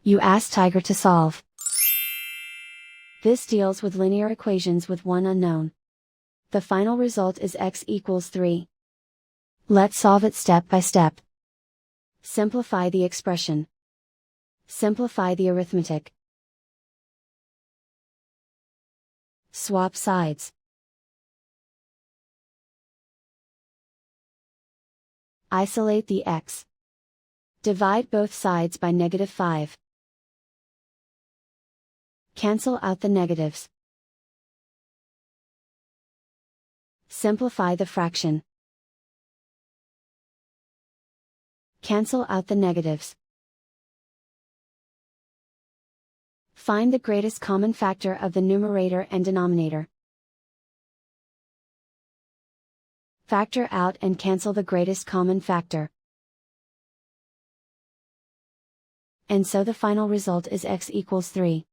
You ask Tiger to solve. This deals with linear equations with one unknown. The final result is x equals 3. Let's solve it step by step. Simplify the expression. Simplify the arithmetic. Swap sides. Isolate the x. Divide both sides by -5. Cancel out the negatives. Simplify the fraction. Cancel out the negatives. Find the greatest common factor of the numerator and denominator. Factor out and cancel the greatest common factor. And so the final result is x equals 3.